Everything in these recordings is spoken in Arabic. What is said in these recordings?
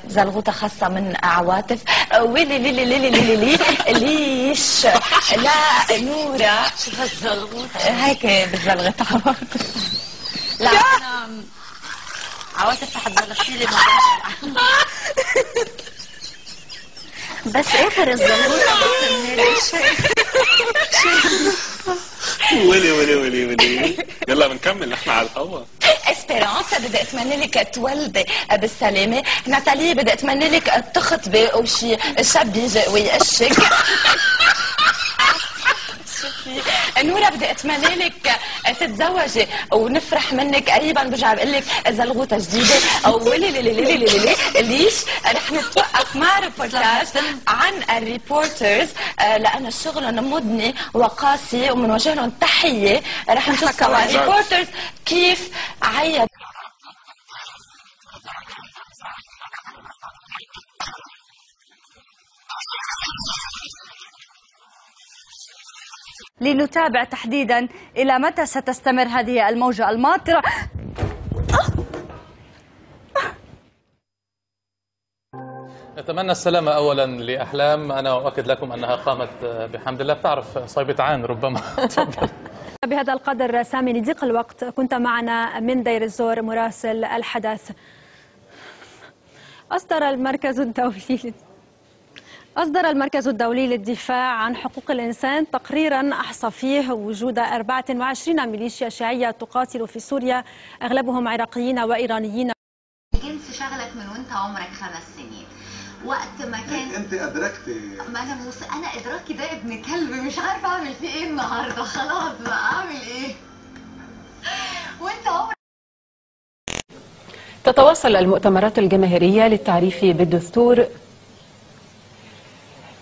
زلغوطة خاصة من عواطف. ويلي ليلي ليلي ليلي ليلي ليش لا نورة شو هالزلغوطة هيك بتزلغط عواطف. لا أنا عواطف رح تبلشي لي مباشرة. بس آخر الزلغوطة ولي ولي ولي ولي. يلا بنكمل نحن على الهوا. اسبيرانس بدي اتمنى لك تولدي بالسلامه. ناتالي بدي اتمنى لك تخطبي وشي شاب يجي ويقشك. نورا بدي اتمنى لك تتزوجي ونفرح منك قريبا. برجع بقول لك زلغوطه جديده. ولي لي لي لي لي لي ليش رح نتوقف مع ريبورتاج عن الريبورترز لانه شغلهم مدني وقاسي وبنوجه لهم تحيه. رح نشوف سوا ريبورترز كيف عيد لنتابع تحديدا إلى متى ستستمر هذه الموجة الماطرة. نتمنى السلامة أولا لأحلام. أنا أؤكد لكم أنها قامت بحمد الله. بتعرف صيبة عين ربما. تفضل. بهذا القدر سامي لضيق الوقت كنت معنا من دير الزور مراسل الحدث. أصدر المركز الدولي للدفاع عن حقوق الإنسان تقريرا أحصى فيه وجود 24 ميليشيا شيعية تقاتل في سوريا أغلبهم عراقيين وإيرانيين. الجنس شغلك من وانت عمرك 5 سنين وقت ما كان انت ادركتي. ما انا ادراكي ده ابن كلب مش عارفه اعمل فيه ايه النهارده. خلاص بقى اعمل ايه وانت عمرك. تتواصل المؤتمرات الجماهيرية للتعريف بالدستور.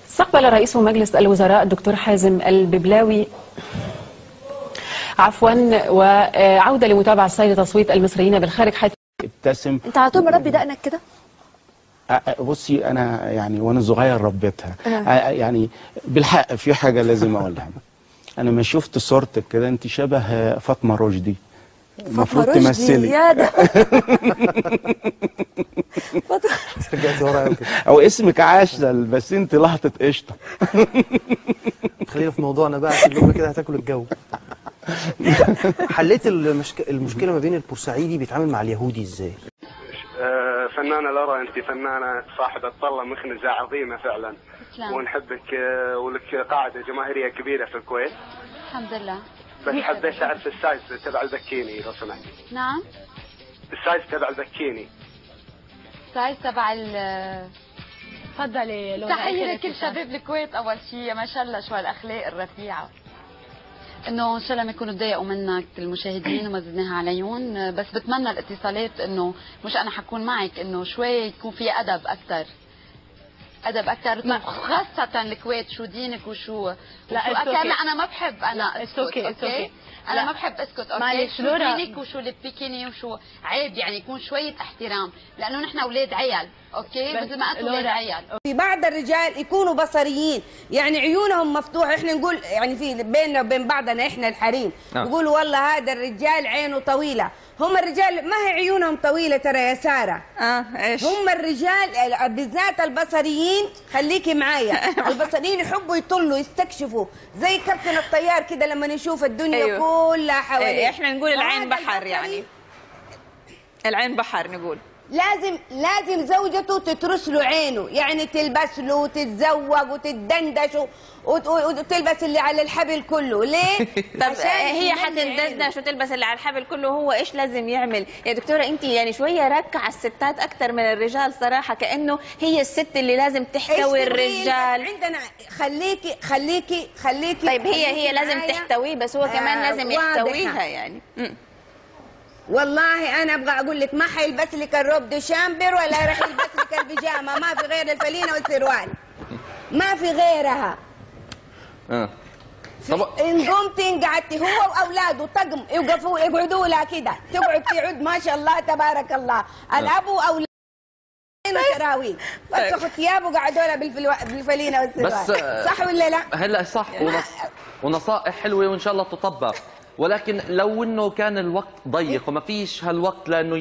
استقبل رئيس مجلس الوزراء الدكتور حازم الببلاوي وعودة لمتابعة سير تصويت المصريين بالخارج حيث ابتسم. انت على طول مربي دقنك كده؟ بصي انا يعني وانا صغير ربيتها. يعني بالحق في حاجه لازم اقولها. انا ما شفت صورتك كده انت شبه فاطمه رشدي. المفروض تمثلي. يا ده رجعتي ورا قوي كده. او اسمك عسل بس انت لحظه قشطه. خلينا في موضوعنا بقى عشان اليوم كده هتاكل الجو. حليت المشكله ما بين البورسعيدي بيتعامل مع اليهودي ازاي؟ فنانة لارا، انت فنانة صاحبة طلة مخنزة عظيمة فعلا. ونحبك ولك قاعدة جماهيرية كبيرة في الكويت. الحمد لله. بس حبيت اعرف السايز تبع البكيني لو سمحتي. نعم. السايز تبع البكيني. السايز تبع تفضلي لو تحية لكل شباب الكويت. اول شيء ما شاء الله شو هالاخلاق الرفيعة. انه ان شاء الله ما يكونوا تضايقوا منك المشاهدين وما زدناها عليهم. بس بتمنى الاتصالات انه مش انا حكون معك انه شوي يكون في ادب اكثر. ادب اكثر خاصة الكويت. شو دينك وشو انا ما بحب انا اسكت. اوكي انا ما بحب اسكت. اوكي شو دينك وشو البيكيني وشو عيب يعني يكون شوية احترام لانه نحن اولاد عيال. اوكي مثل ما انتم اولاد عيال. في بعض الرجال يكونوا بصريين يعني عيونهم مفتوحه. احنا نقول يعني في بيننا وبين بعضنا احنا الحريم نقول والله هذا الرجال عينه طويله. هم الرجال ما هي عيونهم طويله ترى يا ساره. ايش هم الرجال بالذات البصريين. خليكي معايا. البصريين يحبوا يطلوا يستكشفوا زي كابتن الطيار كده لما نشوف الدنيا كلها حواليه. احنا نقول العين بحر يعني. العين بحر نقول لازم زوجته تترس له عينه يعني تلبس له وتتزوج وتتدندش وتلبس اللي على الحبل كله. ليه؟ طب هي حتندندش وتلبس اللي على الحبل كله. هو ايش لازم يعمل يا دكتوره؟ انت يعني شويه رك على الستات اكثر من الرجال صراحه. كانه هي الست اللي لازم تحتوي الرجال. عندنا خليكي طيب هي لازم تحتويه بس هو كمان لازم يحتويها يعني. والله انا ابغى اقول لك ما حيلبس لك الروب دي شامبر ولا راح يلبس لك البيجامه. ما في غير الفلينه والسروال. ما في غيرها. ان قمتي قعدتي هو واولاده طقم يقعدوا لها كده تقعد ما شاء الله تبارك الله. الابو اولاد سراويل مسخوا ثيابه وقعدوا لها بالفلينه والسروال. صح ولا لا؟ هلا صح. ونصائح حلوه وان شاء الله تطبق. ولكن لو انه كان الوقت ضيق وما فيش هالوقت لانه